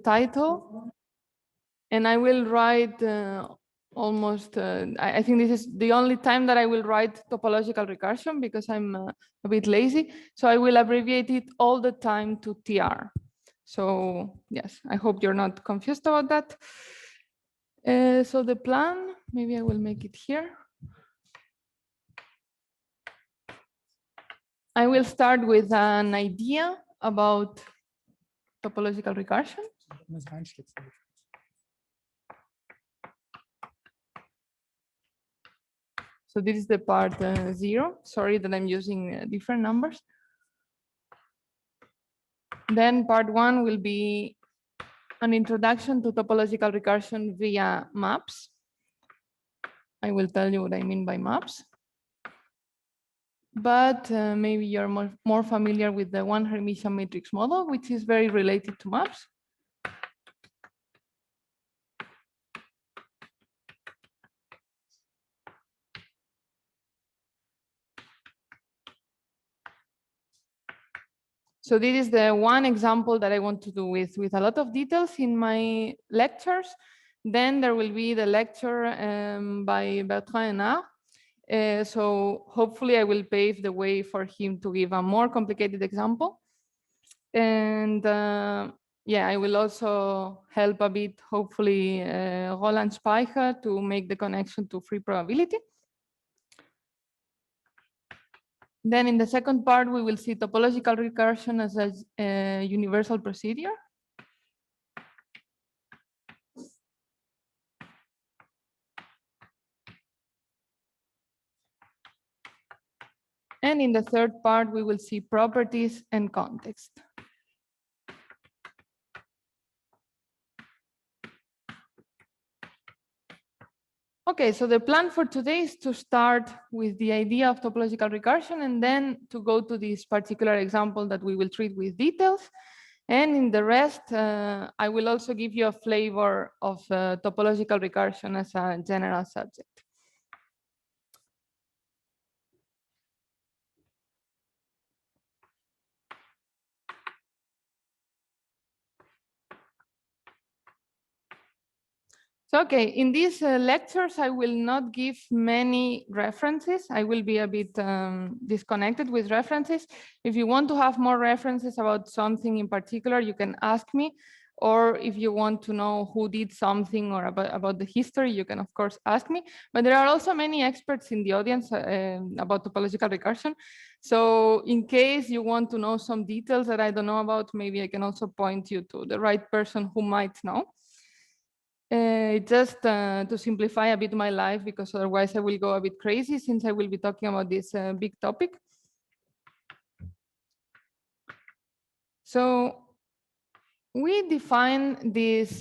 title, and I will write almost, I think this is the only time that I will write topological recursion because I'm a bit lazy. So I will abbreviate it all the time to TR. So yes, I hope you're not confused about that. So the plan, maybe I will make it here. I will start with an idea about topological recursion. So this is the part 0. Sorry that I'm using different numbers. Then part 1 will be an introduction to topological recursion via maps. I will tell you what I mean by maps. But maybe you're more familiar with the one Hermitian matrix model, which is very related to maps. So this is the one example that I want to do with a lot of details in my lectures. Then there will be the lecture by Bertrand Henard. So hopefully I will pave the way for him to give a more complicated example. And yeah, I will also help a bit, hopefully, Roland Speicher to make the connection to free probability. Then in the second part, we will see topological recursion as a universal procedure. And in the third part, we will see properties and context. Okay, so the plan for today is to start with the idea of topological recursion and then to go to this particular example that we will treat with details. And in the rest, I will also give you a flavor of topological recursion as a general subject. So, okay, in these lectures, I will not give many references. I will be a bit disconnected with references. If you want to have more references about something in particular, you can ask me. Or if you want to know who did something or about the history, you can, of course, ask me. But there are also many experts in the audience about topological recursion. So in case you want to know some details that I don't know about, maybe I can also point you to the right person who might know. Just to simplify a bit my life, because otherwise I will go a bit crazy since I will be talking about this big topic. So we define this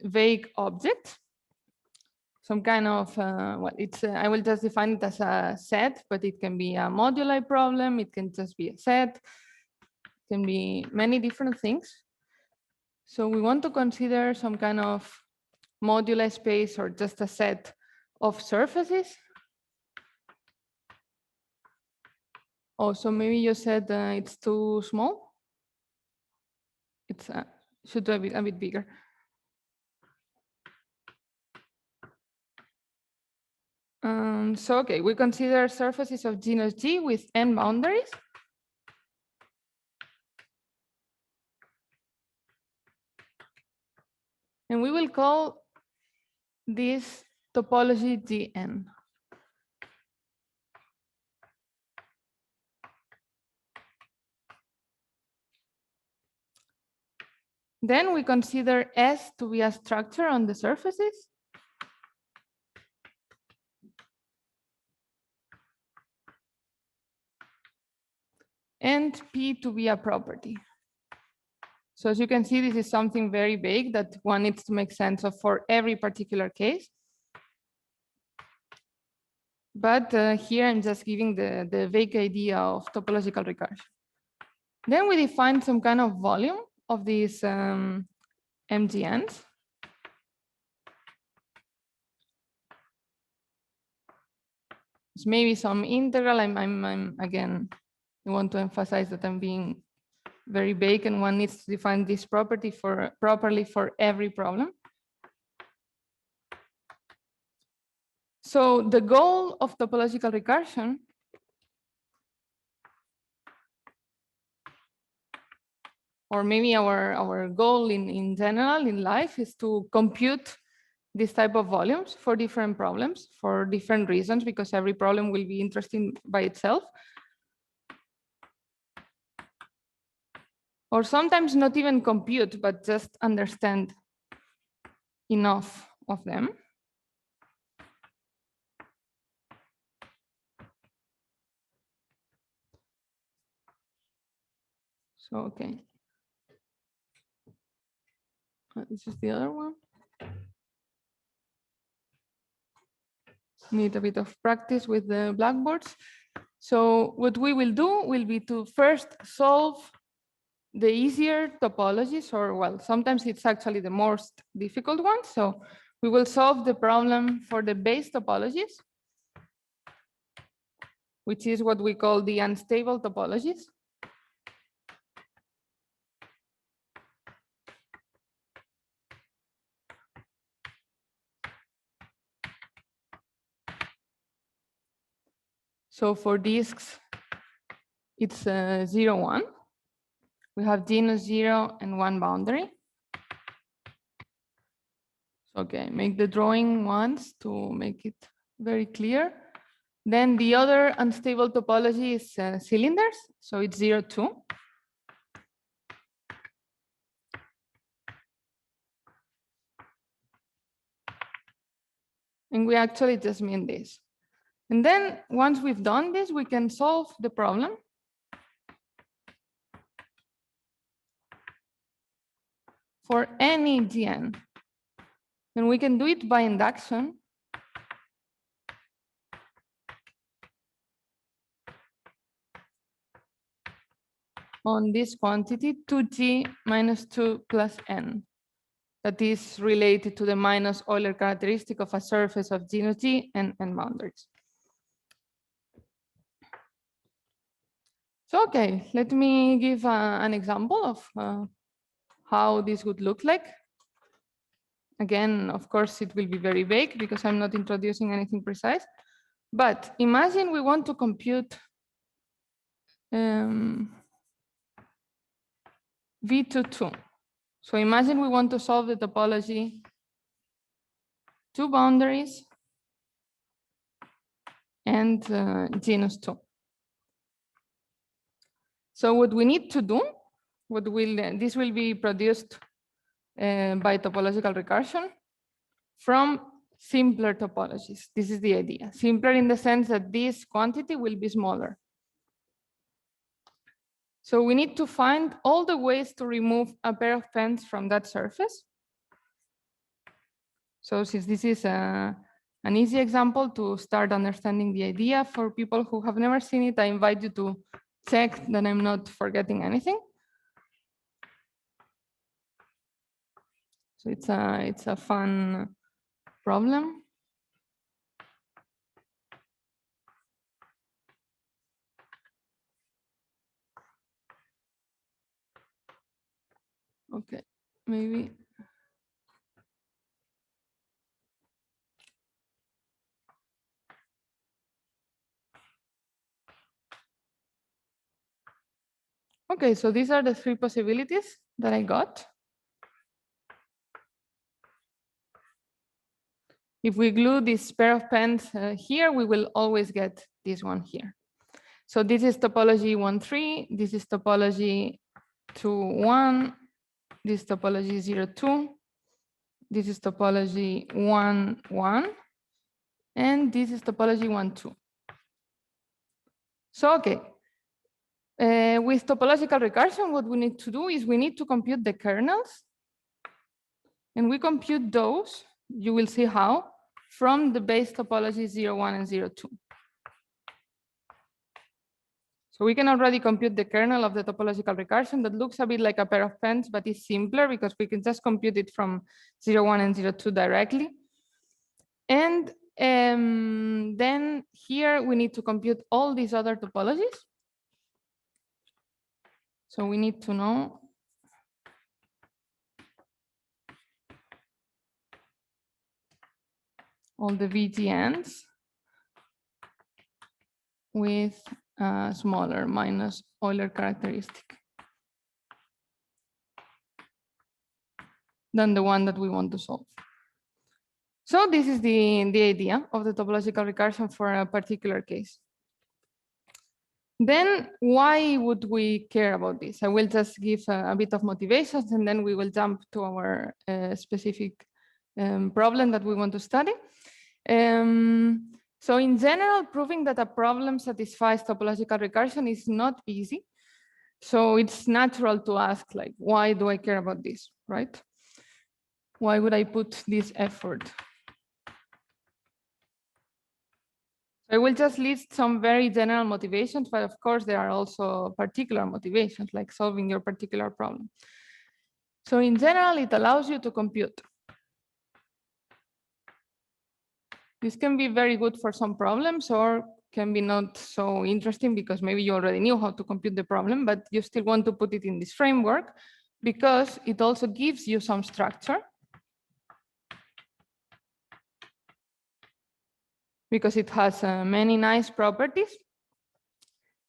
vague object, some kind of, well, it's, I will just define it as a set, but it can be a moduli problem. It can just be a set. It can be many different things. So we want to consider some kind of moduli space or just a set of surfaces. Oh, so maybe you said it's too small. It's should be a bit bigger. So okay, we consider surfaces of genus G with n boundaries. And we will call this topology Gn. Then we consider S to be a structure on the surfaces. And P to be a property. So as you can see, this is something very vague that one needs to make sense of for every particular case. But here I'm just giving the vague idea of topological recursion. Then we define some kind of volume of these MGNs. It's maybe some integral. I'm again, I want to emphasize that I'm being very vague, and one needs to define this property properly for every problem. So the goal of topological recursion or maybe our goal in general in life is to compute this type of volumes for different problems for different reasons, because every problem will be interesting by itself. Or sometimes not even compute, but just understand enough of them. So, okay. This is the other one. Need a bit of practice with the blackboards. So what we will do will be to first solve the easier topologies, or well, sometimes it's actually the most difficult one. So we will solve the problem for the base topologies, which is what we call the unstable topologies. So for disks, it's 0, 1. We have genus 0 and 1 boundary. Okay, make the drawing once to make it very clear. Then the other unstable topology is cylinders. So it's 0, 2. And we actually just mean this. And then once we've done this, we can solve the problem for any Gn. And we can do it by induction. On this quantity, 2g minus 2 plus n. That is related to the minus Euler characteristic of a surface of genus G and boundaries. So, okay, let me give an example of how this would look like. Again, of course, it will be very vague because I'm not introducing anything precise. But imagine we want to compute V22. So imagine we want to solve the topology 2 boundaries and genus 2. So what we need to do, this will be produced by topological recursion from simpler topologies. This is the idea. Simpler in the sense that this quantity will be smaller. So we need to find all the ways to remove a pair of pens from that surface. So since this is an easy example to start understanding the idea, for people who have never seen it, I invite you to check that I'm not forgetting anything. So it's a fun problem. Okay, maybe. Okay, so these are the 3 possibilities that I got. If we glue this pair of pens here, we will always get this one here. So this is topology 1, 3. This is topology 2, 1. This is topology 0, 2. This is topology 1, 1. And this is topology 1, 2. So, okay. With topological recursion, what we need to do is we need to compute the kernels. And we compute those, you will see how, from the base topology 0, 1 and 0, 2. So we can already compute the kernel of the topological recursion that looks a bit like a pair of pens, but is simpler because we can just compute it from 0, 1 and 0, 2 directly. And then here we need to compute all these other topologies. So we need to know all the VGNs with a smaller minus Euler characteristic than the one that we want to solve. So this is the idea of the topological recursion for a particular case. Then why would we care about this? I will just give a bit of motivations and then we will jump to our specific problem that we want to study. So in general, proving that a problem satisfies topological recursion is not easy. So it's natural to ask, like, why do I care about this, right? Why would I put this effort? I will just list some very general motivations, but of course there are also particular motivations, like solving your particular problem. So in general, it allows you to compute. This can be very good for some problems or can be not so interesting because maybe you already knew how to compute the problem, but you still want to put it in this framework because it also gives you some structure. Because it has many nice properties.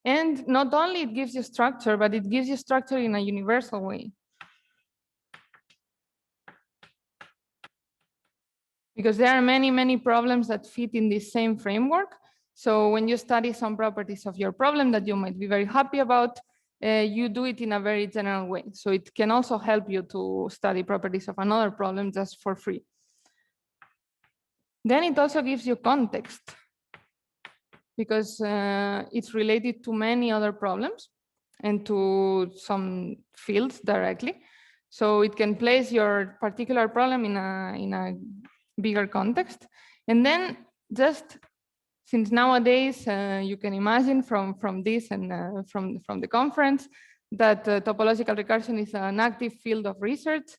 And not only it gives you structure, but it gives you structure in a universal way. Because there are many, many problems that fit in this same framework. So when you study some properties of your problem that you might be very happy about, you do it in a very general way. So it can also help you to study properties of another problem just for free. Then it also gives you context because it's related to many other problems and to some fields directly. So it can place your particular problem in a bigger context. And then just since nowadays you can imagine from this and from the conference that topological recursion is an active field of research.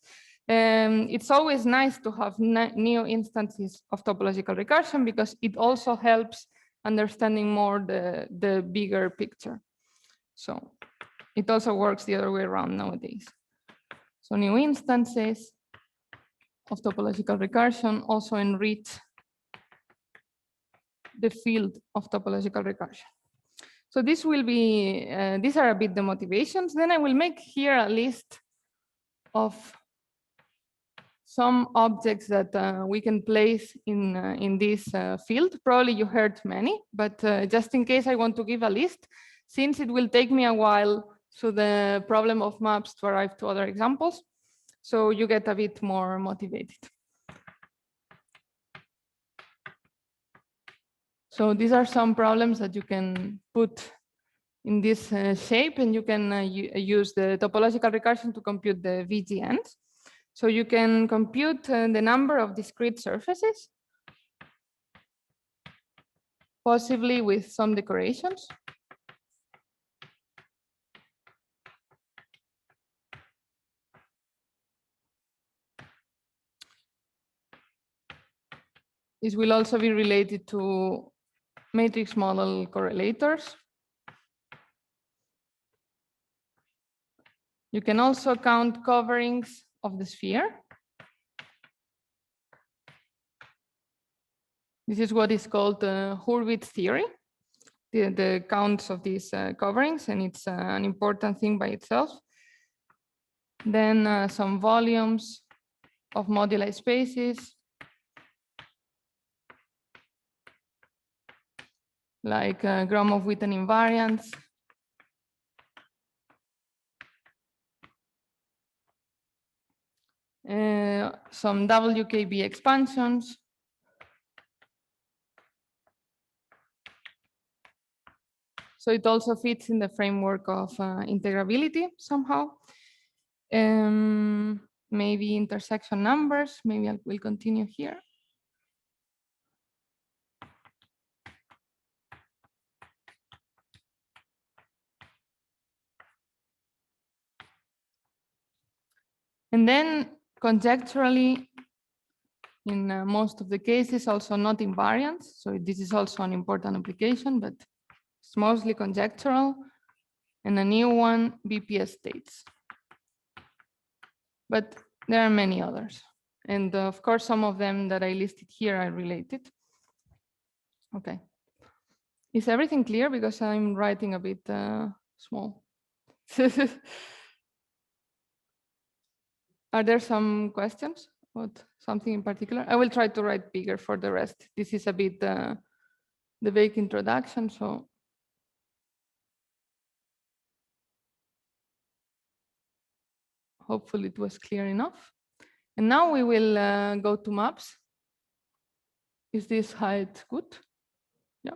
It's always nice to have new instances of topological recursion because it also helps understanding more the bigger picture. So it also works the other way around nowadays. So new instances of topological recursion also enrich the field of topological recursion. So this will be, these are a bit the motivations. Then I will make here a list of some objects that we can place in this field. Probably you heard many, but just in case I want to give a list, since it will take me a while to the problem of maps to arrive to other examples, so you get a bit more motivated. So these are some problems that you can put in this shape, and you can use the topological recursion to compute the VGNs. So you can compute the number of discrete surfaces, possibly with some decorations. This will also be related to matrix model correlators. You can also count coverings of the sphere. This is what is called Hurwitz theory, the counts of these coverings, and it's an important thing by itself. Then some volumes of moduli spaces, like Gromov-Witten invariance. Some WKB expansions. So it also fits in the framework of integrability somehow. Maybe intersection numbers, maybe I will continue here. And then conjecturally, in most of the cases, also not invariance. So this is also an important application, but it's mostly conjectural. and a new one, BPS states. But there are many others. And of course, some of them that I listed here are related. Okay. Is everything clear? Because I'm writing a bit small. Are there some questions about something in particular? I will try to write bigger for the rest. This is a bit the vague introduction, so. Hopefully it was clear enough. And now we will go to maps. Is this height good? Yeah.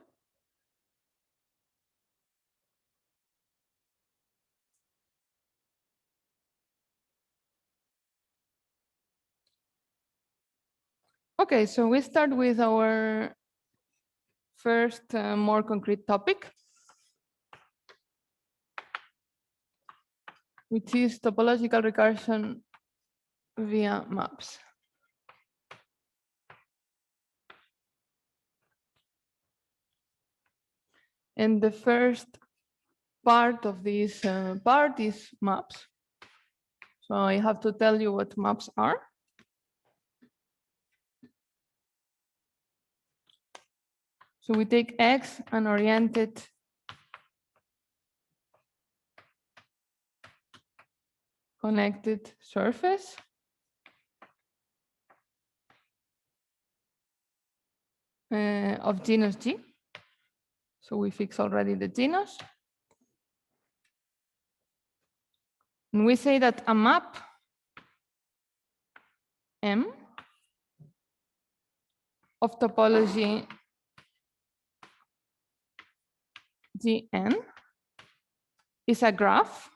Okay, so we start with our first more concrete topic, which is topological recursion via maps. And the first part of this part is maps. So I have to tell you what maps are. So we take X, an oriented connected surface. Of genus G. So we fix already the genus. And we say that a map M of topology Gn is a graph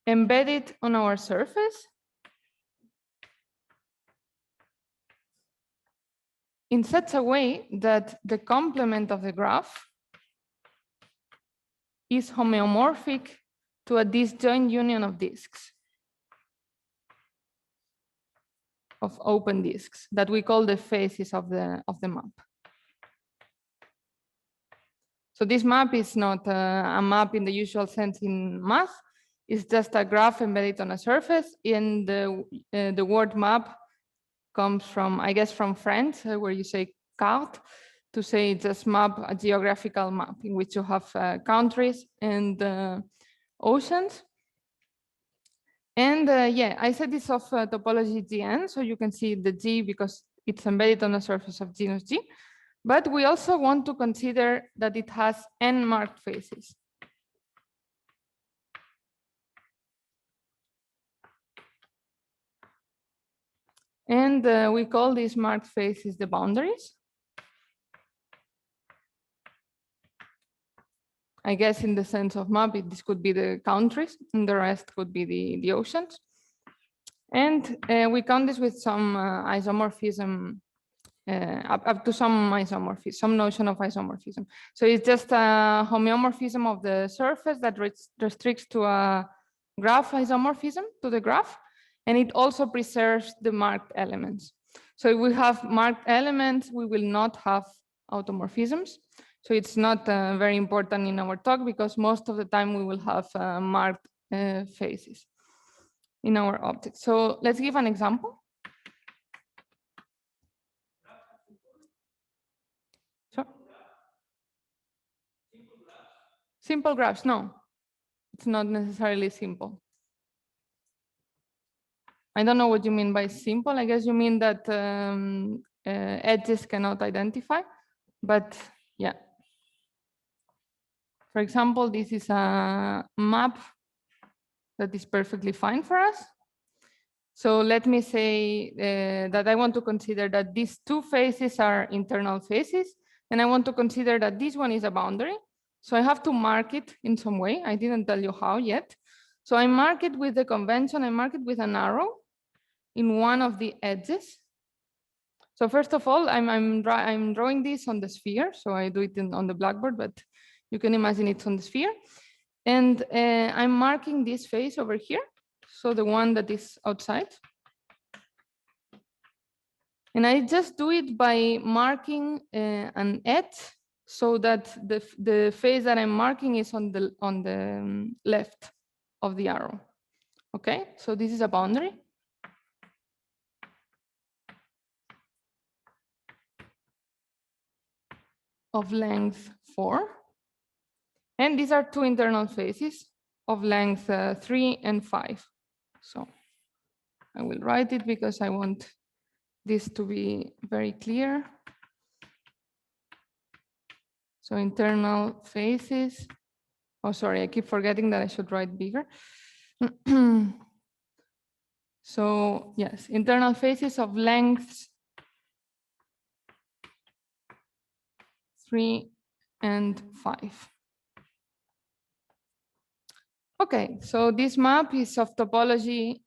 embedded on our surface in such a way that the complement of the graph is homeomorphic to a disjoint union of disks, of open disks that we call the faces of the map. So this map is not a map in the usual sense in math. It's just a graph embedded on a surface. And the word map comes from, I guess, from French, where you say carte, to say just map, a geographical map in which you have countries and oceans. And yeah, I said this of topology Gn, so you can see the G because it's embedded on the surface of genus G. But we also want to consider that it has n marked faces. And we call these marked faces the boundaries. I guess in the sense of map, this could be the countries, and the rest could be the oceans. And we count this with some isomorphism, up to some isomorphism, some notion of isomorphism. So it's just a homeomorphism of the surface that restricts to a graph isomorphism to the graph, and it also preserves the marked elements. So if we have marked elements, we will not have automorphisms. So it's not very important in our talk because most of the time we will have marked faces in our object. So let's give an example. So, simple graphs, no, it's not necessarily simple. I don't know what you mean by simple. I guess you mean that edges cannot identify, but yeah. For example, this is a map that is perfectly fine for us. So let me say that I want to consider that these two faces are internal faces, and I want to consider that this one is a boundary. So I have to mark it in some way. I didn't tell you how yet. So I mark it with the convention, I mark it with an arrow in one of the edges. So first of all, I'm drawing this on the sphere. So I do it on the blackboard, but you can imagine it's on the sphere. And I'm marking this face over here. So the one that is outside. And I just do it by marking an edge so that the face that I'm marking is on the left of the arrow. Okay, so this is a boundary. Of length 4. And these are two internal faces of length 3 and 5. So I will write it because I want this to be very clear. So internal faces. Oh, sorry, I keep forgetting that I should write bigger. So yes, internal faces of lengths 3 and 5. Okay, so this map is of topology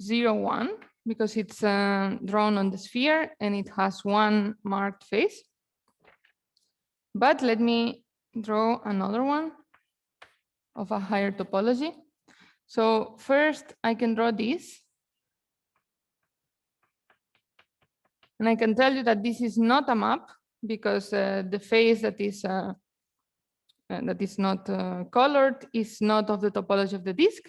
0, 1, because it's drawn on the sphere and it has one marked face. But let me draw another one of a higher topology. So first I can draw this. And I can tell you that this is not a map because the face that is not colored is not of the topology of the disk.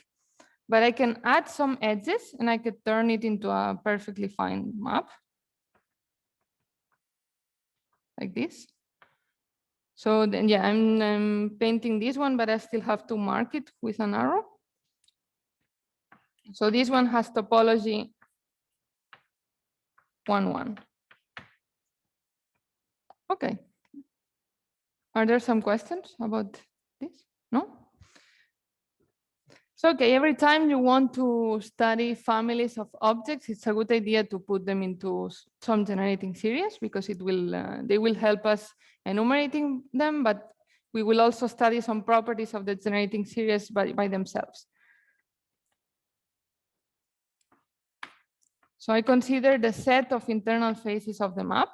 But I can add some edges and I could turn it into a perfectly fine map. Like this. So then, yeah, I'm painting this one, but I still have to mark it with an arrow. So this one has topology 1, 1. Okay. Are there some questions about this? No? So, okay, every time you want to study families of objects, it's a good idea to put them into some generating series because it will they will help us enumerating them, but we will also study some properties of the generating series by themselves. So I consider the set of internal faces of the map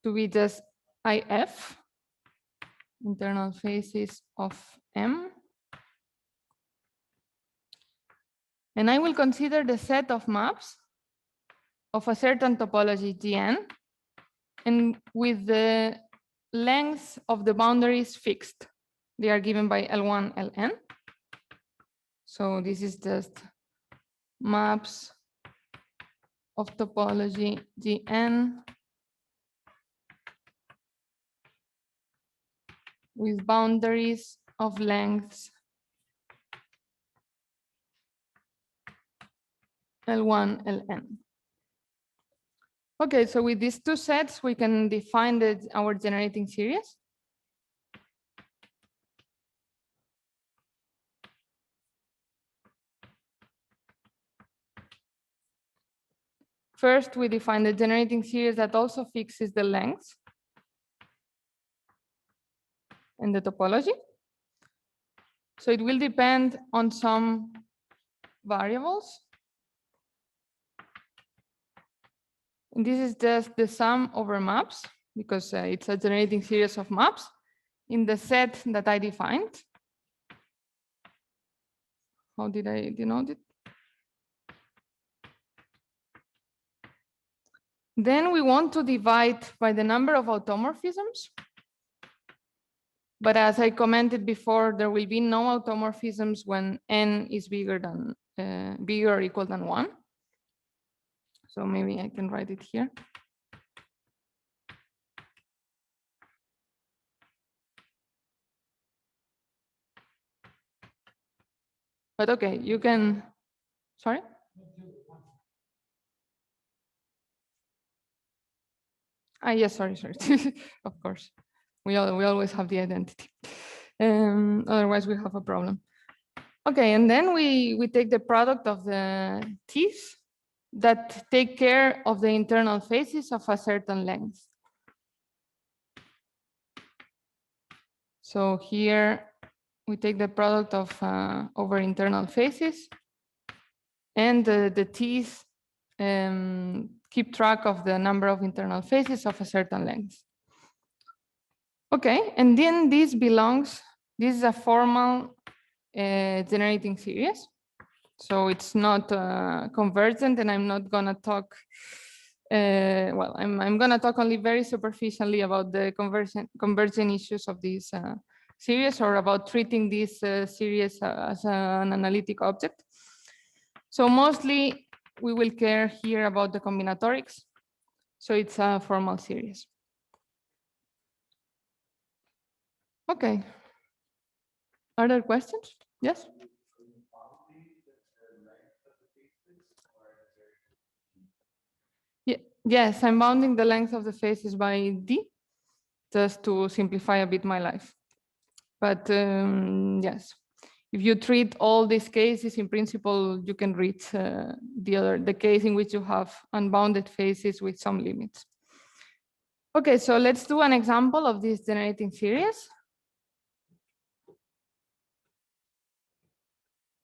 to be just IF, internal faces of M. And I will consider the set of maps of a certain topology Gn, and with the lengths of the boundaries fixed. They are given by L1, Ln. So this is just maps of topology Gn with boundaries of lengths L1, Ln. Okay, so with these two sets, we can define our generating series. First, we define the generating series that also fixes the length and the topology. So it will depend on some variables. And this is just the sum over maps because it's a generating series of maps in the set that I defined. How did I denote it? Then we want to divide by the number of automorphisms. But as I commented before, there will be no automorphisms when n is bigger or equal than 1. So maybe I can write it here. But okay, you can, sorry? Yes, sorry. Of course. We always have the identity. Otherwise we have a problem. Okay, and then we take the product of the t's that take care of the internal faces of a certain length. So here we take the product of over internal faces, and the t's keep track of the number of internal faces of a certain length. Okay, and then this is a formal generating series. So it's not convergent, and I'm not gonna talk, well, I'm gonna talk only very superficially about the convergent issues of this series, or about treating this series as an analytic object. So mostly we will care here about the combinatorics. So it's a formal series. Okay. Are there questions? Yes? Yeah, yes, I'm bounding the length of the faces by d, just to simplify a bit my life. But yes, if you treat all these cases, in principle, you can reach the case in which you have unbounded faces with some limits. Okay, so let's do an example of this generating series.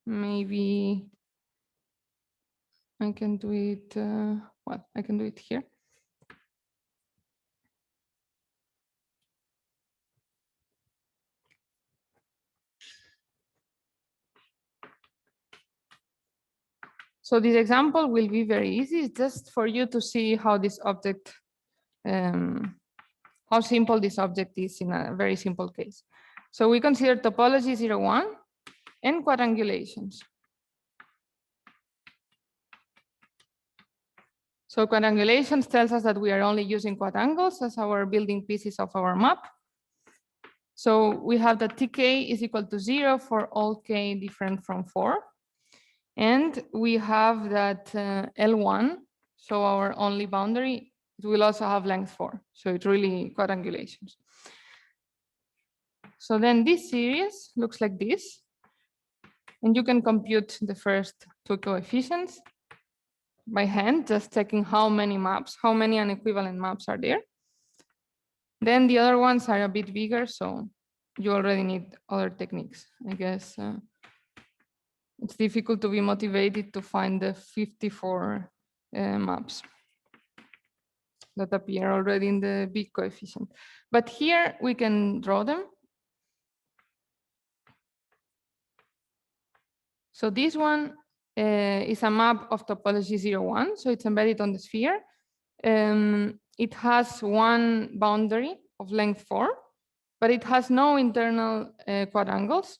Maybe I can do it, well, I can do it here. So this example will be very easy. It's just for you to see how this object, how simple this object is in a very simple case. So we consider topology 0, 1 and quadrangulations. So quadrangulations tells us that we are only using quadrangles as our building pieces of our map. So we have that tk is equal to 0 for all k different from 4. And we have that L1, so our only boundary, it will also have length 4. So it's really quadrangulations. So then this series looks like this. And you can compute the first two coefficients by hand, just checking how many maps, how many unequivalent maps are there. Then the other ones are a bit bigger, so you already need other techniques. I guess it's difficult to be motivated to find the 54 maps that appear already in the big coefficient. But here we can draw them. So this one is a map of topology 0, 1, so it's embedded on the sphere. It has one boundary of length 4, but it has no internal quadrangles,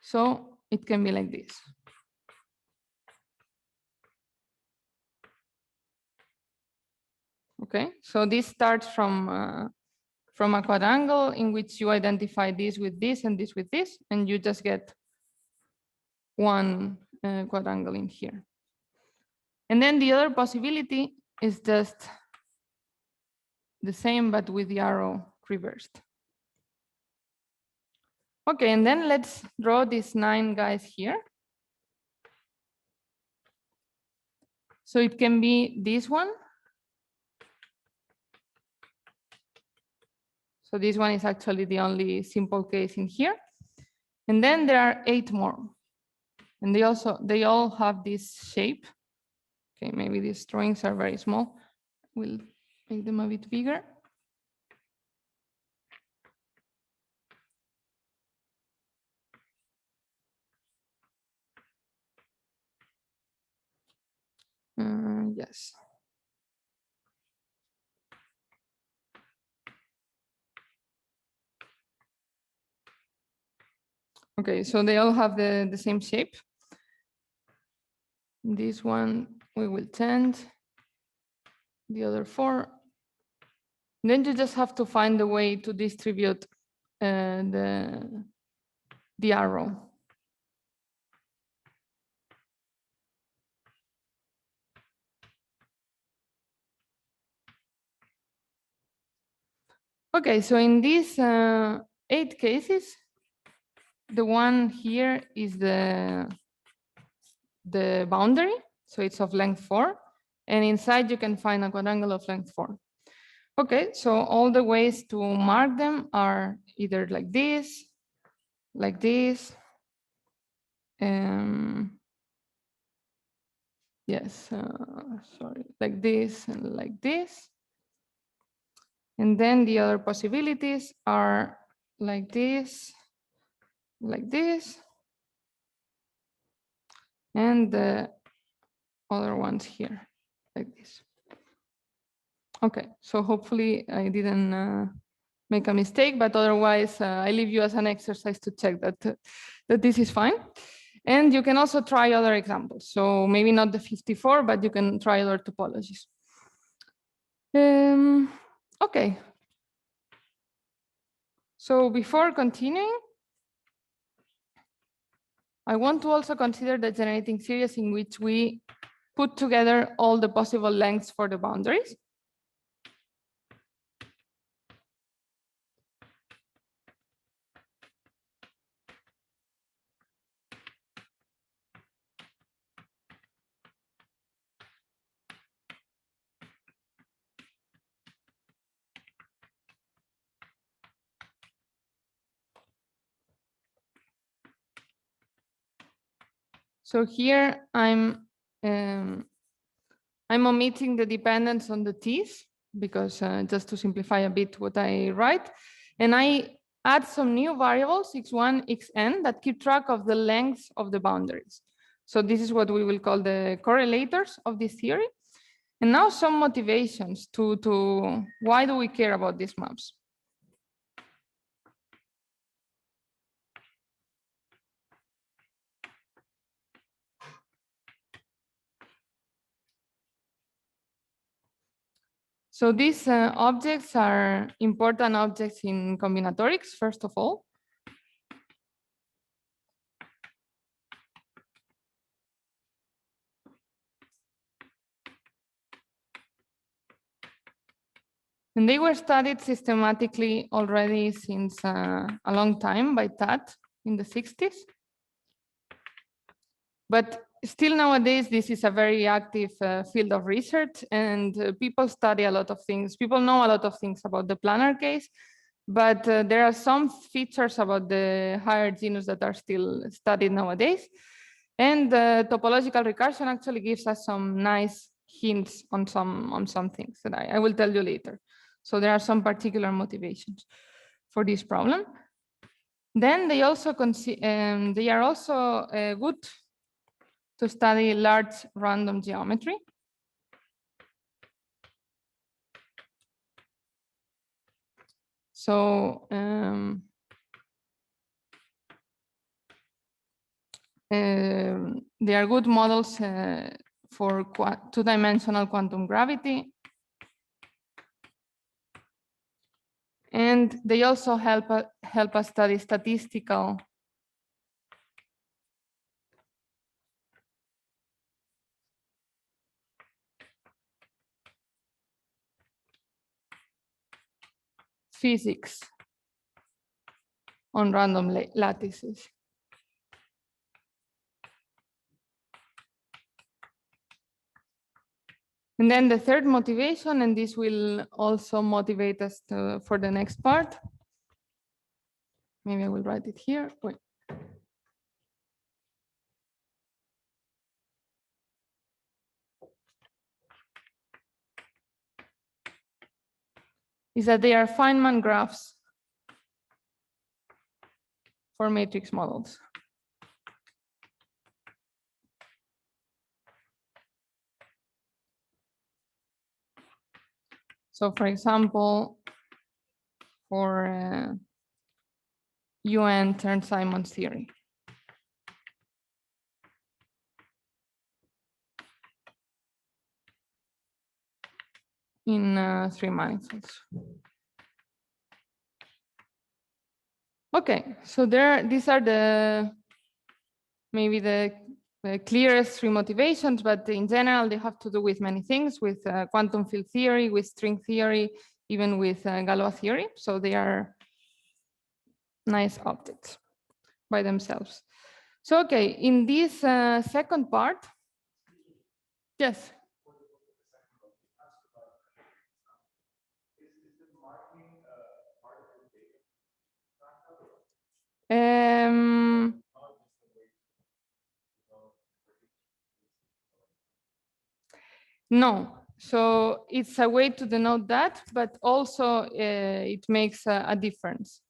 so it can be like this. Okay, so this starts from a quadrangle in which you identify this with this and this with this, and you just get one quadrangle in here. And then the other possibility is just the same, but with the arrow reversed. Okay, and then let's draw these 9 guys here. So it can be this one. So this one is actually the only simple case in here. And then there are 8 more. And they all have this shape. Okay, maybe these drawings are very small. We'll make them a bit bigger. Yes. Okay, so they all have the same shape. This one we will change, the other 4. Then you just have to find a way to distribute the arrow. Okay, so in these 8 cases, the one here is the boundary, so it's of length 4, and inside you can find a quadrangle of length 4. Okay, so all the ways to mark them are either like this, yes, sorry, like this and like this. And then the other possibilities are like this, and the other ones here, like this. Okay, so hopefully I didn't make a mistake, but otherwise I leave you as an exercise to check that this is fine. And you can also try other examples. So maybe not the 54, but you can try other topologies. Okay. So before continuing, I want to also consider the generating series in which we put together all the possible lengths for the boundaries. So here I'm omitting the dependence on the t's because just to simplify a bit what I write, and I add some new variables x1, xn that keep track of the lengths of the boundaries. So this is what we will call the correlators of this theory. And now some motivations to why do we care about these maps? So these objects are important objects in combinatorics, first of all. And they were studied systematically already since a long time by Tutte in the 60s. But still nowadays, this is a very active field of research, and people study a lot of things. People know a lot of things about the planar case, but there are some features about the higher genus that are still studied nowadays. And topological recursion actually gives us some nice hints on some things that I will tell you later. So there are some particular motivations for this problem. Then they also they are also good to study large random geometry. So they are good models for two-dimensional quantum gravity. And they also help us study statistical physics on random lattices. And then the third motivation, and this will also motivate us for the next part. Maybe I will write it here. Wait. Is that they are Feynman graphs for matrix models. So for example, for UN Chern-Simons theory. In 3 manifolds. Okay, so these are maybe the clearest 3 motivations, but in general, they have to do with many things, with quantum field theory, with string theory, even with Galois theory. So they are nice objects by themselves. So, okay, in this second part, yes. No, so it's a way to denote that, but also it makes a difference.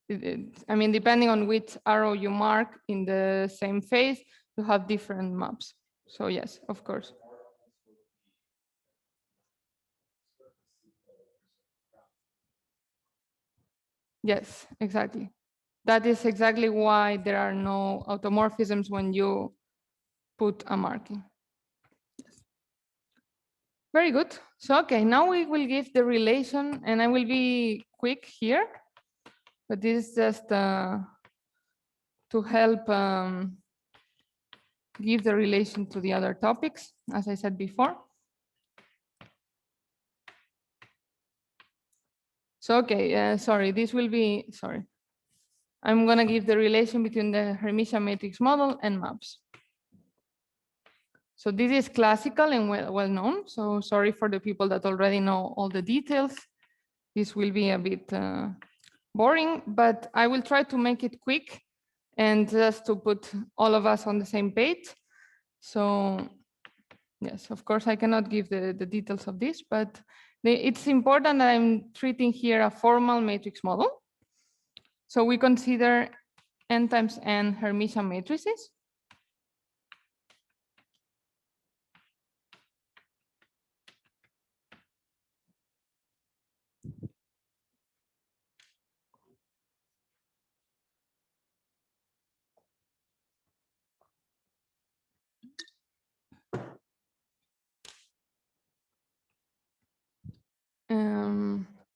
I mean, depending on which arrow you mark in the same phase, you have different maps. So yes, of course. Yes, exactly. That is exactly why there are no automorphisms when you put a marking. Yes. Very good. So, okay, now we will give the relation, and I will be quick here, but this is just to help give the relation to the other topics, as I said before. So, okay, sorry, this will be, sorry. I'm gonna give the relation between the Hermitian matrix model and maps. So this is classical and well known. So sorry for the people that already know all the details. This will be a bit boring, but I will try to make it quick and just to put all of us on the same page. So yes, of course, I cannot give the details of this, but it's important that I'm treating here a formal matrix model. So we consider n times n Hermitian matrices.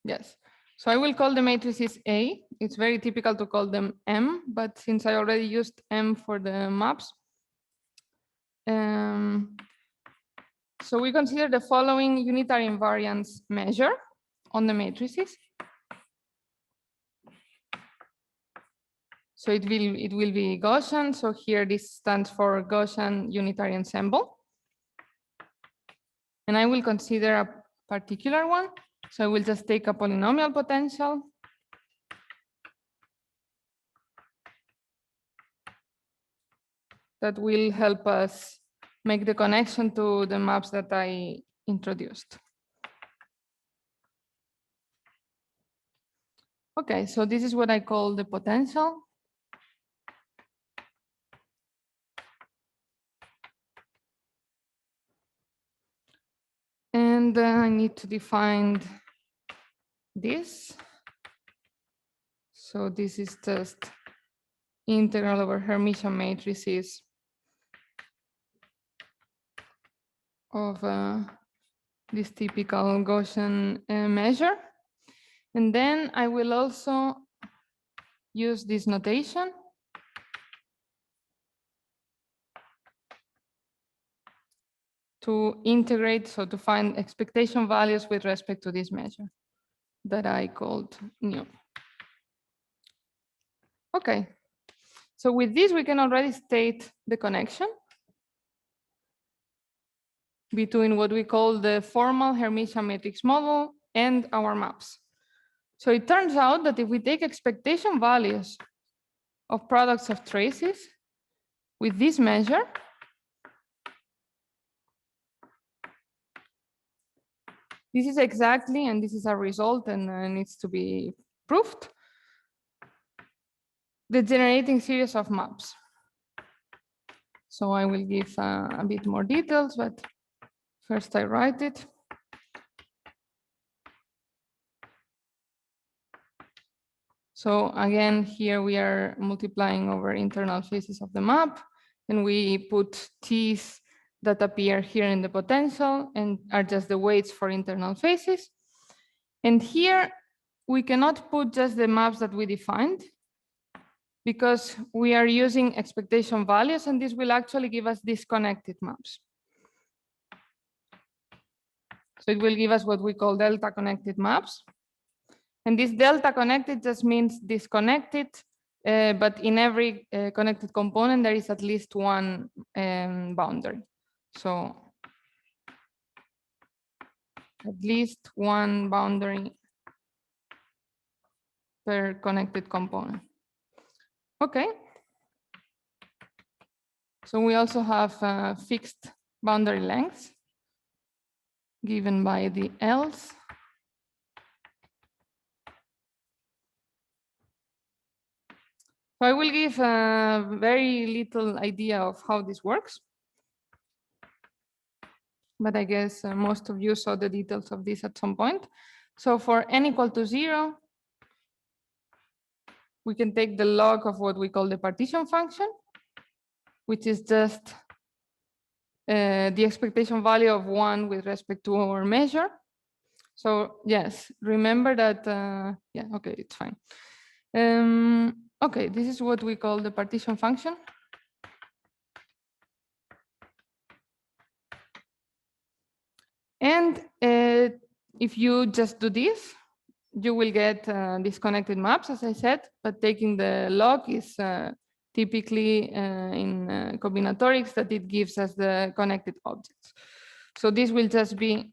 Yes, so I will call the matrices A. It's very typical to call them M, but since I already used M for the maps, so we consider the following unitary invariance measure on the matrices. So it will be Gaussian. So here this stands for Gaussian unitary ensemble. And I will consider a particular one. So I will just take a polynomial potential. That will help us make the connection to the maps that I introduced. Okay, so this is what I call the potential. And I need to define this. So this is just integral over Hermitian matrices of this typical Gaussian measure. And then I will also use this notation to integrate, so to find expectation values with respect to this measure that I called nu. Okay, so with this, we can already state the connection between what we call the formal Hermitian matrix model and our maps. So it turns out that if we take expectation values of products of traces with this measure, this is exactly, and this is a result and needs to be proved, the generating series of maps. So I will give a bit more details, but first I write it. So again, here we are multiplying over internal faces of the map, and we put t's that appear here in the potential and are just the weights for internal faces. And here we cannot put just the maps that we defined because we are using expectation values, and this will actually give us disconnected maps. So it will give us what we call delta connected maps. And this delta connected just means disconnected, but in every connected component, there is at least one boundary. So at least one boundary per connected component. Okay. So we also have fixed boundary lengths given by the L's. So I will give a very little idea of how this works. But I guess most of you saw the details of this at some point. So for n equal to 0, we can take the log of what we call the partition function, which is just the expectation value of 1 with respect to our measure. So yes, remember that, yeah, okay, it's fine. Okay, this is what we call the partition function. And if you just do this, you will get disconnected maps, as I said, but taking the log is typically in combinatorics that it gives us the connected objects. So this will just be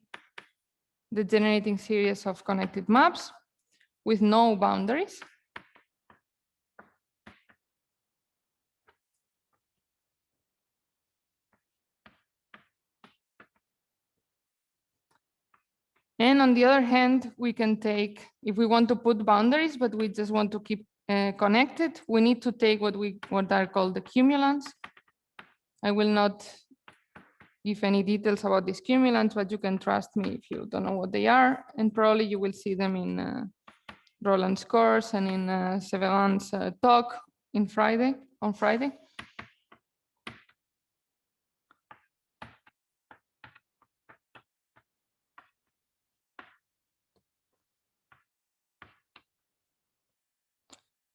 the generating series of connected maps with no boundaries. And on the other hand, we can take, if we want to put boundaries, but we just want to keep connected, we need to take what are called the cumulants. I will not give any details about these cumulants, but you can trust me if you don't know what they are. And probably you will see them in Roland's course and in Severan's talk on Friday.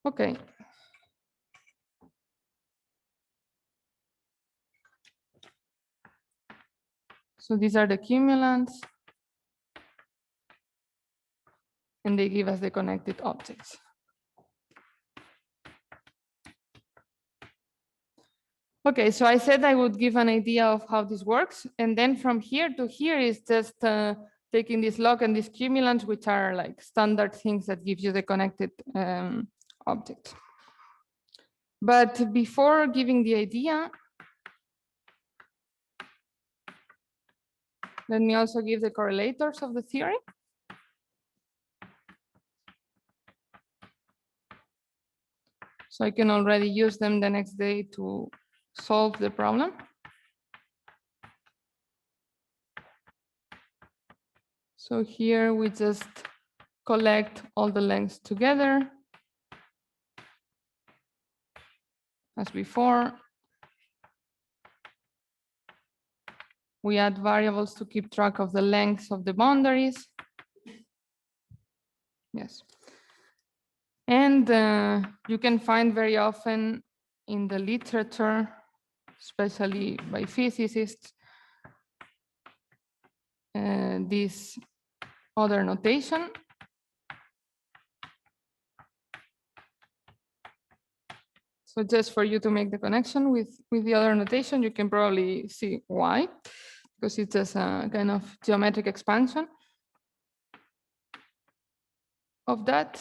Okay. So these are the cumulants. And they give us the connected objects. Okay, so I said I would give an idea of how this works. And then from here to here is just taking this log and these cumulants, which are like standard things that give you the connected object. But before giving the idea, let me also give the correlators of the theory. So I can already use them the next day to solve the problem. So here we just collect all the lengths together as before. We add variables to keep track of the lengths of the boundaries. Yes. And you can find very often in the literature, especially by physicists, this other notation. So just for you to make the connection with the other notation, you can probably see why, because it's just a kind of geometric expansion of that.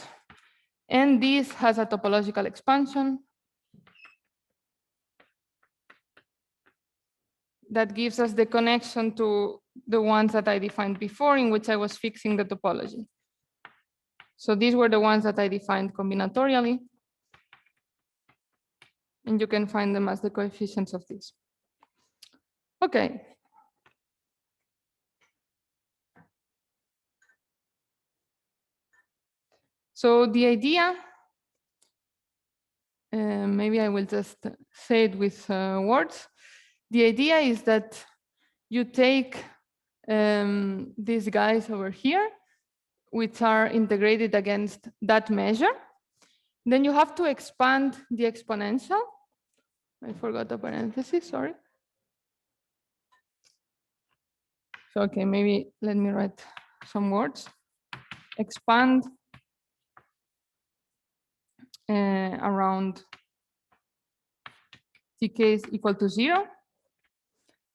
And this has a topological expansion that gives us the connection to the ones that I defined before, in which I was fixing the topology. So these were the ones that I defined combinatorially. And you can find them as the coefficients of this. Okay. So the idea, maybe I will just say it with words. The idea is that you take these guys over here, which are integrated against that measure. Then you have to expand the exponential. I forgot a parenthesis, sorry. So, okay, maybe let me write some words. Expand around tk is equal to 0.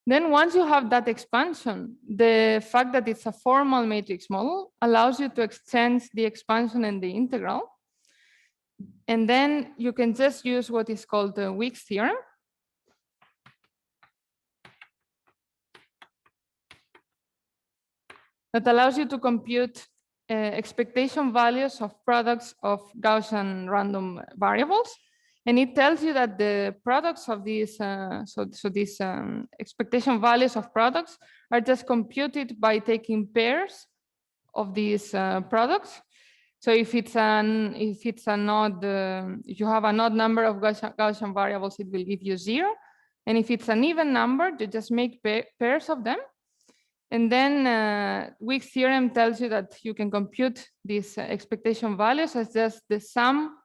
Then once you have that expansion, the fact that it's a formal matrix model allows you to extend the expansion and the integral. And then you can just use what is called the Week's theorem. That allows you to compute expectation values of products of Gaussian random variables And it tells you that the products of these, these expectation values of products are just computed by taking pairs of these products. So if it's an odd, if you have an odd number of Gaussian variables, it will give you 0. And if it's an even number, you just make pairs of them. And then Wick's theorem tells you that you can compute these expectation values as just the sum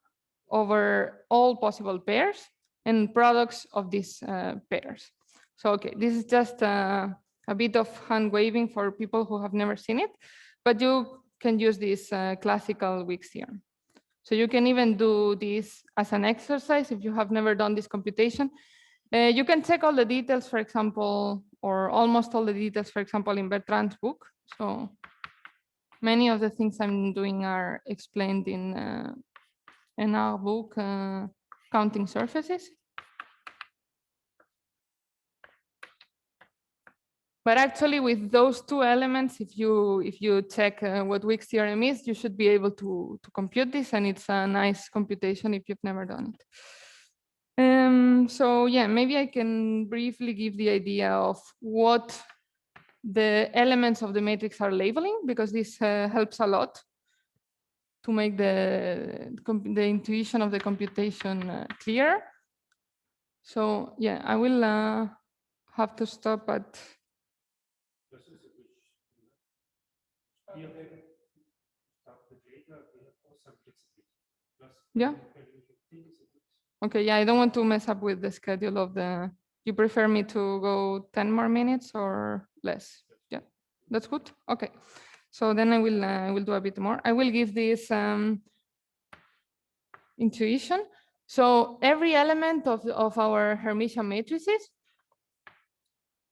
over all possible pairs and products of these pairs. So, okay, this is just a bit of hand waving for people who have never seen it, but you can use this classical Wick's theorem. So you can even do this as an exercise if you have never done this computation. You can check all the details, for example, or almost all the details, for example, in Bertrand's book. So many of the things I'm doing are explained in our book, Counting Surfaces. But actually, with those two elements, if you check what Wick's theorem is, you should be able to compute this, and it's a nice computation if you've never done it. So yeah, maybe I can briefly give the idea of what the elements of the matrix are labeling, because this helps a lot to make the intuition of the computation clear. So yeah, I will have to stop at. Yeah. Okay, yeah, I don't want to mess up with the schedule of the. You prefer me to go 10 more minutes or less? Yeah, that's good. Okay, so then I will do a bit more. I will give this intuition. So every element of our Hermitian matrices,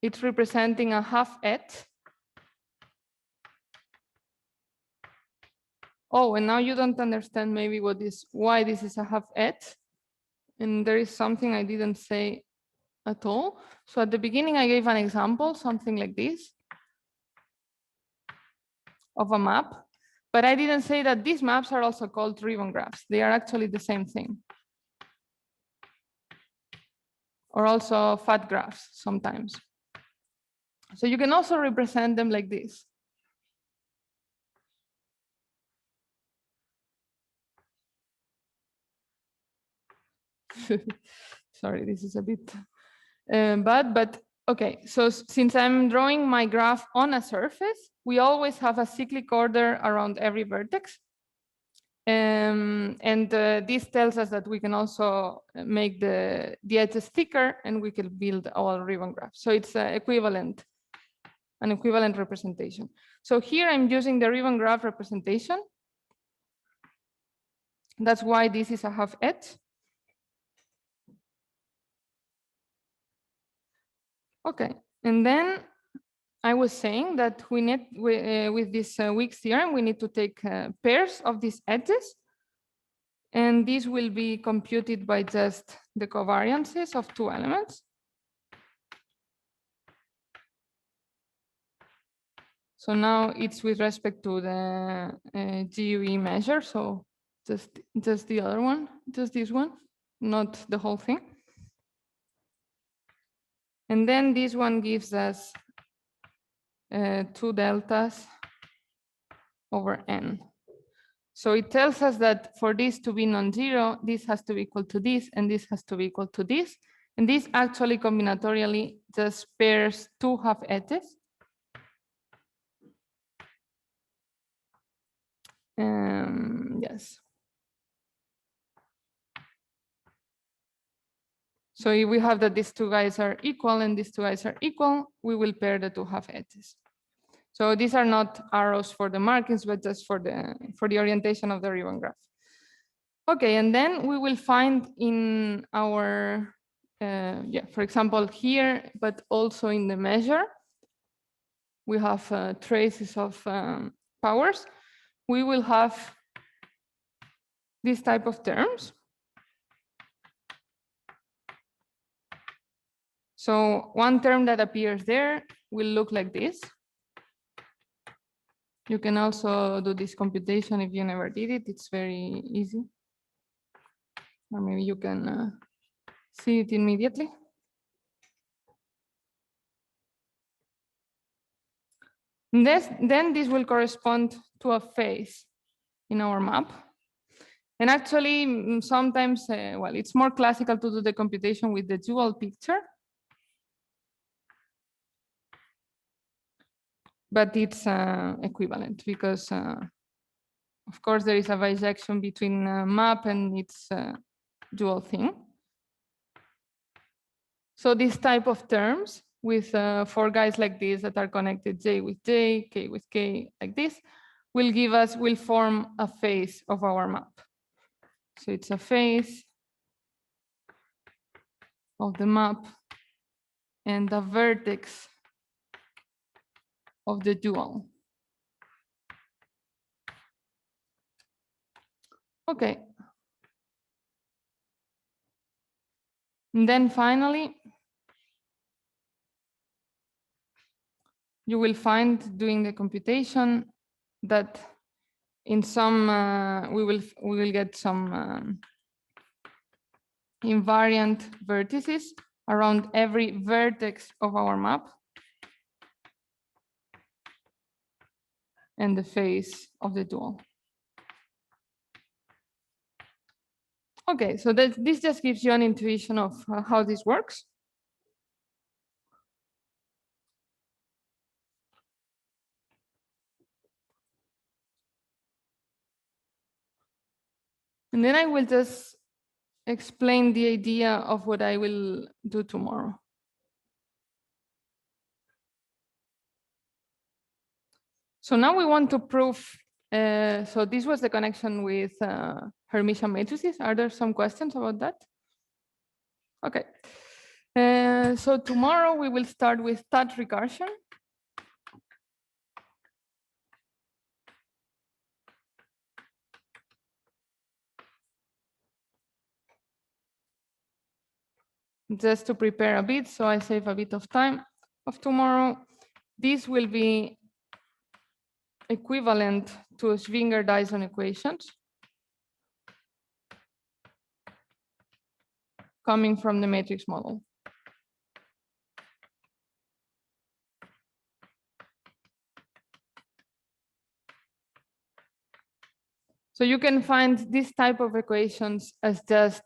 it's representing a half et. Oh, and now you don't understand maybe why this is a half et. And there is something I didn't say at all. So at the beginning, I gave an example, something like this, of a map. But I didn't say that these maps are also called ribbon graphs. They are actually the same thing. Or also fat graphs sometimes. So you can also represent them like this. Sorry, this is a bit bad, but okay. So since I'm drawing my graph on a surface, we always have a cyclic order around every vertex. And this tells us that we can also make the edges thicker, and we can build our ribbon graph. So it's an equivalent representation. So here I'm using the ribbon graph representation. That's why this is a half et. Okay, and then I was saying that we need, with this Wick's theorem, we need to take pairs of these edges, and these will be computed by just the covariances of two elements. So now it's with respect to the GUE measure, so just the other one, just this one, not the whole thing. And then this one gives us 2 deltas over n. So it tells us that for this to be non-zero, this has to be equal to this, and this has to be equal to this. And this actually combinatorially just pairs two half edges. Yes. So if we have that these two guys are equal and these two guys are equal, we will pair the two half edges. So these are not arrows for the markings, but just for the orientation of the ribbon graph. Okay, and then we will find in our, for example, here, but also in the measure, we have traces of powers. We will have this type of terms. So one term that appears there will look like this. You can also do this computation if you never did it. It's very easy. or maybe you can see it immediately. Then this will correspond to a face in our map. And actually, sometimes, well, it's more classical to do the computation with the dual picture. But it's equivalent because, of course, there is a bisection between map and its dual thing. So this type of terms with 4 guys like this that are connected J with J, K with K, like this, will form a face of our map. So it's a face of the map and a vertex of the dual. Okay. And then finally, you will find doing the computation that in some we will get some invariant vertices around every vertex of our map and the face of the dual. Okay, so this just gives you an intuition of how this works. And then I will just explain the idea of what I will do tomorrow. So now we want to prove, so this was the connection with Hermitian matrices. Are there some questions about that? Okay. So tomorrow we will start with Tutte recursion. Just to prepare a bit, so I save a bit of time of tomorrow. This will be equivalent to Schwinger-Dyson equations coming from the matrix model. So you can find this type of equations as just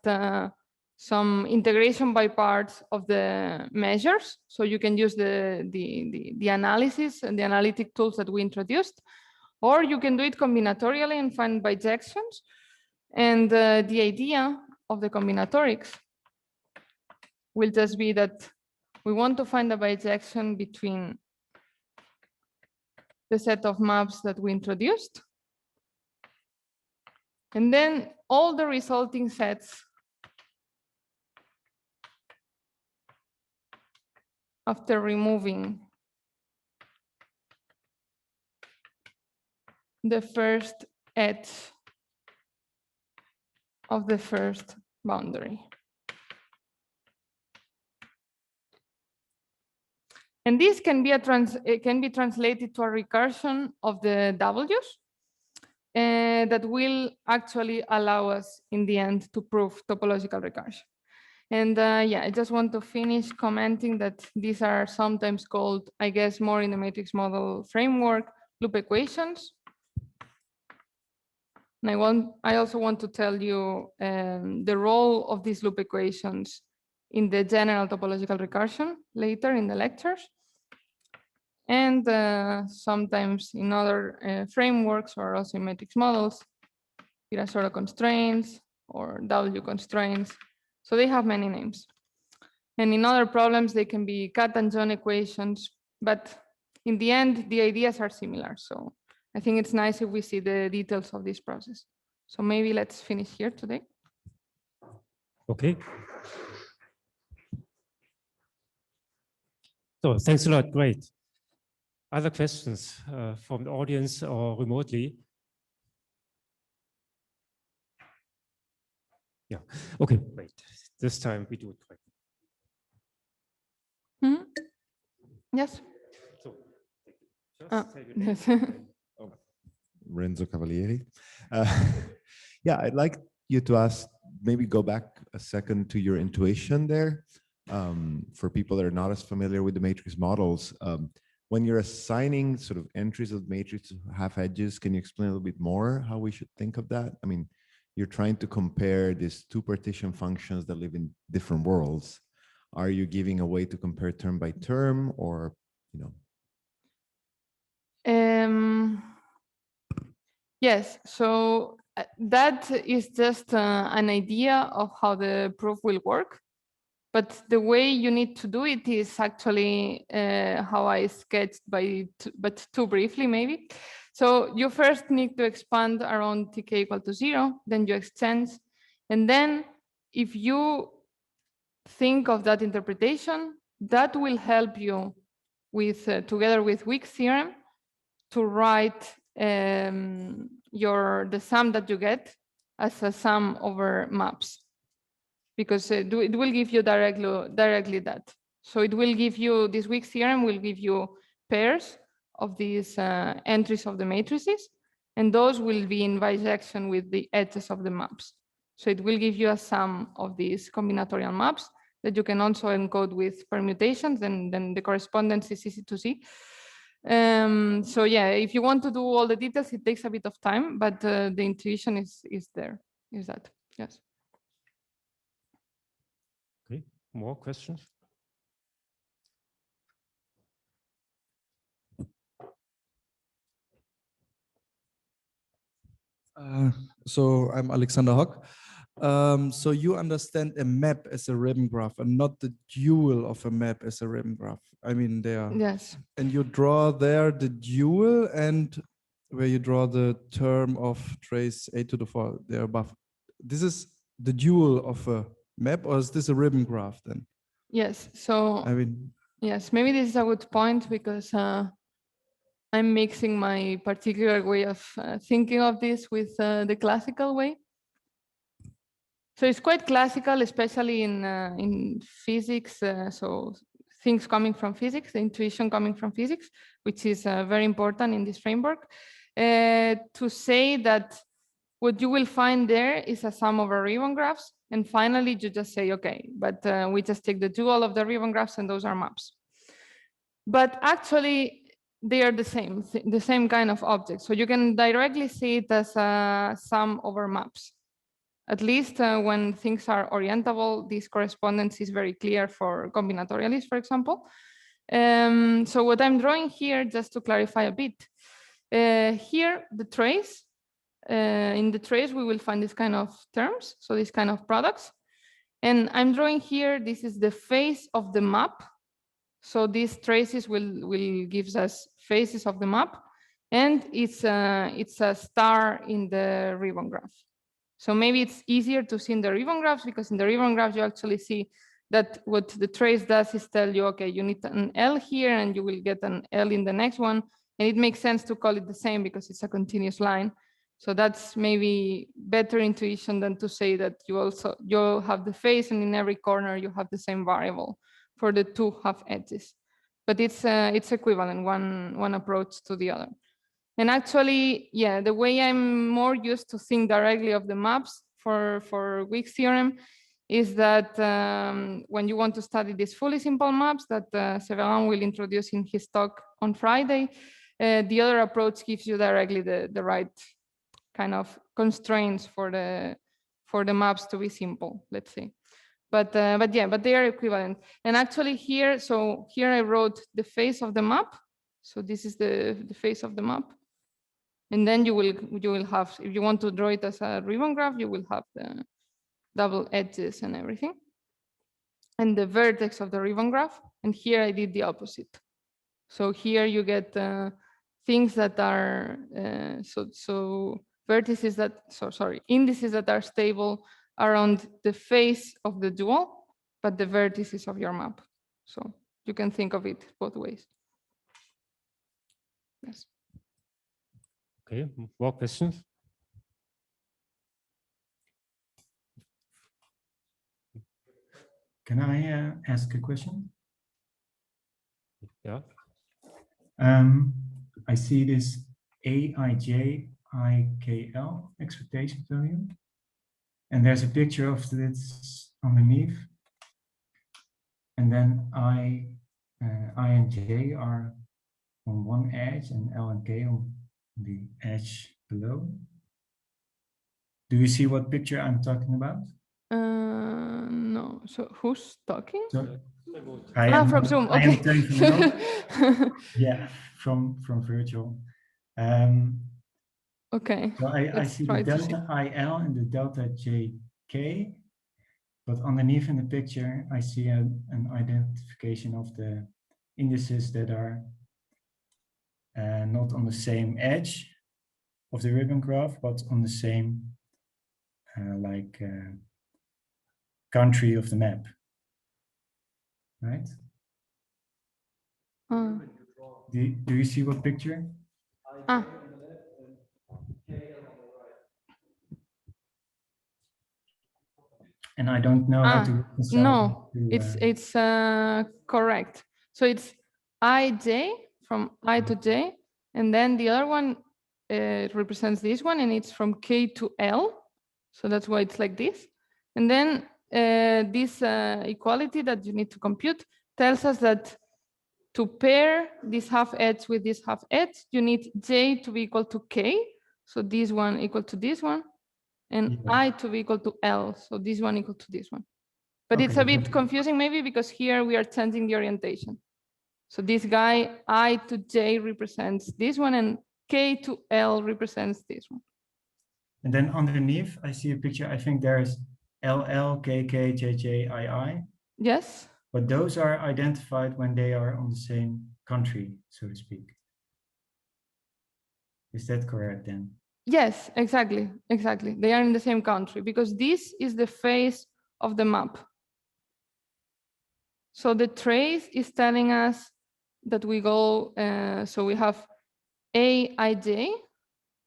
some integration by parts of the measures. So you can use the analysis and the analytic tools that we introduced, or you can do it combinatorially and find bijections. And the idea of the combinatorics will just be that we want to find a bijection between the set of maps that we introduced, and then all the resulting sets after removing the first edge of the first boundary. And this can be translated to a recursion of the W's that will actually allow us in the end to prove topological recursion. And yeah, I just want to finish commenting that these are sometimes called, I guess, more in the matrix model framework, loop equations. And I also want to tell you the role of these loop equations in the general topological recursion later in the lectures. And sometimes in other frameworks or also in matrix models, Virasoro constraints or W constraints. So they have many names. And in other problems, they can be Cat and John equations, but in the end, the ideas are similar. So I think it's nice if we see the details of this process. So maybe let's finish here today. Okay. So thanks a lot, great. Other questions from the audience or remotely? Yeah, okay, great. This time we do it right. Mm-hmm. Yes. So, just say your name. Yes. Renzo Cavalieri. Yeah, I'd like you to ask maybe go back a second to your intuition there? For people that are not as familiar with the matrix models, when you're assigning sort of entries of the matrix to have edges, can you explain a little bit more how we should think of that? I mean, you're trying to compare these two partition functions that live in different worlds. Are you giving a way to compare term by term, or, you know? Yes, so that is just an idea of how the proof will work. But the way you need to do it is actually how I sketched but too briefly maybe. So you first need to expand around tk equal to 0, then you exchange. And then if you think of that interpretation, that will help you with together with Wick's theorem to write the sum that you get as a sum over maps, because it will give you directly that. So it will give you, this Wick's theorem will give you pairs of these entries of the matrices, and those will be in bijection with the edges of the maps. So it will give you a sum of these combinatorial maps that you can also encode with permutations, and then the correspondence is easy to see. So yeah, if you want to do all the details, it takes a bit of time, but the intuition is there, is that, yes. Okay, more questions? So I'm Alexander Hock. So you understand a map as a ribbon graph and not the dual of a map as a ribbon graph. I mean, there. Yes. And you draw there the dual, and where you draw the term of trace a to the 4 there above. This is the dual of a map, or is this a ribbon graph then? Yes. So I mean, yes, maybe this is a good point, because I'm mixing my particular way of thinking of this with the classical way. So it's quite classical, especially in physics. So things coming from physics, the intuition coming from physics, which is very important in this framework, to say that what you will find there is a sum over ribbon graphs. And finally, you just say, okay, but we just take the dual of the ribbon graphs, and those are maps. But actually, they are the same kind of object. So you can directly see it as a sum over maps. At least when things are orientable, this correspondence is very clear for combinatorialists, for example. So what I'm drawing here, just to clarify a bit, here, the trace, in the trace, we will find this kind of terms, so this kind of products. And I'm drawing here, this is the face of the map. So these traces will give us faces of the map, and it's a star in the ribbon graph. So maybe it's easier to see in the ribbon graphs, because in the ribbon graphs you actually see that what the trace does is tell you, okay, you need an L here, and you will get an L in the next one, and it makes sense to call it the same because it's a continuous line. So that's maybe better intuition than to say that you have the face, and in every corner you have the same variable for the two half edges. But it's equivalent, one approach to the other. And actually, yeah, the way I'm more used to think directly of the maps for Wick's theorem is that when you want to study these fully simple maps that Severin will introduce in his talk on Friday, the other approach gives you directly the right kind of constraints for the maps to be simple, let's say. But they are equivalent. And actually here I wrote the face of the map. So this is the face of the map. And then you will have, if you want to draw it as a ribbon graph, you will have the double edges and everything, and the vertex of the ribbon graph. And here I did the opposite. So here you get things that are indices that are stable around the face of the dual, but the vertices of your map. So you can think of it both ways. Yes. Okay, more questions? Can I ask a question? Yeah. I see this AIJ IKL expectation value. And there's a picture of this underneath. And then I and J are on one edge and L and K on the edge below. Do you see what picture I'm talking about? No. So who's talking? So I am from Zoom. I am Okay. telling from now. Yeah, from virtual. Okay. So I Let's see the try to see. delta IL and the delta JK, but underneath in the picture, I see an identification of the indices that are not on the same edge of the ribbon graph, but on the same country of the map, right? Do you see what picture? Ah. And I don't know how to reconcile. No, it's correct. So it's IJ from I to J, and then the other one represents this one, and it's from K to L. So that's why it's like this. And then this equality that you need to compute tells us that to pair this half edge with this half edge, you need J to be equal to K. So this one equal to this one, and I to be equal to L. So this one equal to this one. But it's a bit confusing maybe because here we are changing the orientation. So this guy, I to J represents this one and K to L represents this one. And then underneath, I see a picture. I think there's LL, KK, JJ, II. Yes. But those are identified when they are on the same country, so to speak. Is that correct then? Yes, exactly, exactly. They are in the same country because this is the face of the map. So the trace is telling us that we go, so we have AIJ,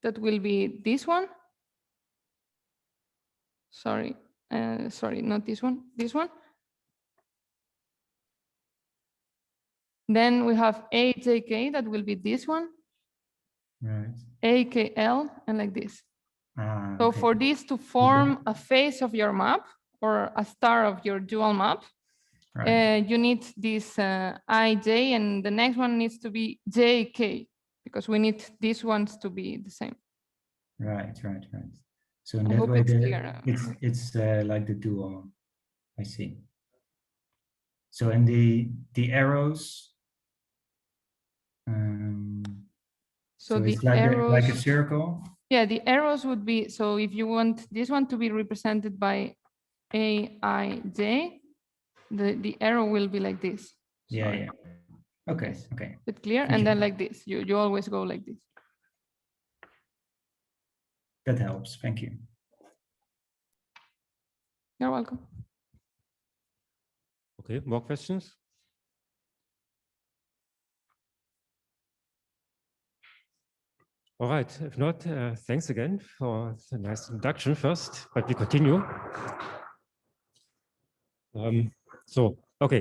that will be this one. Sorry, not this one, this one. Then we have AJK, that will be this one. Right. AKL, and like this. So okay. for this to form a face of your map or a star of your dual map, right. You need this IJ, and the next one needs to be JK, because we need these ones to be the same. Right. So in that way, it's like the dual. I see. So in the arrows. So it's like like a circle. Yeah, the arrows would be, so if you want this one to be represented by AIJ, the arrow will be like this. Yeah. Okay, yes. Okay. It's clear, and then like this. You always go like this. That helps. Thank you. You're welcome. Okay, more questions? All right, if not, thanks again for the nice introduction first, but we continue. Okay.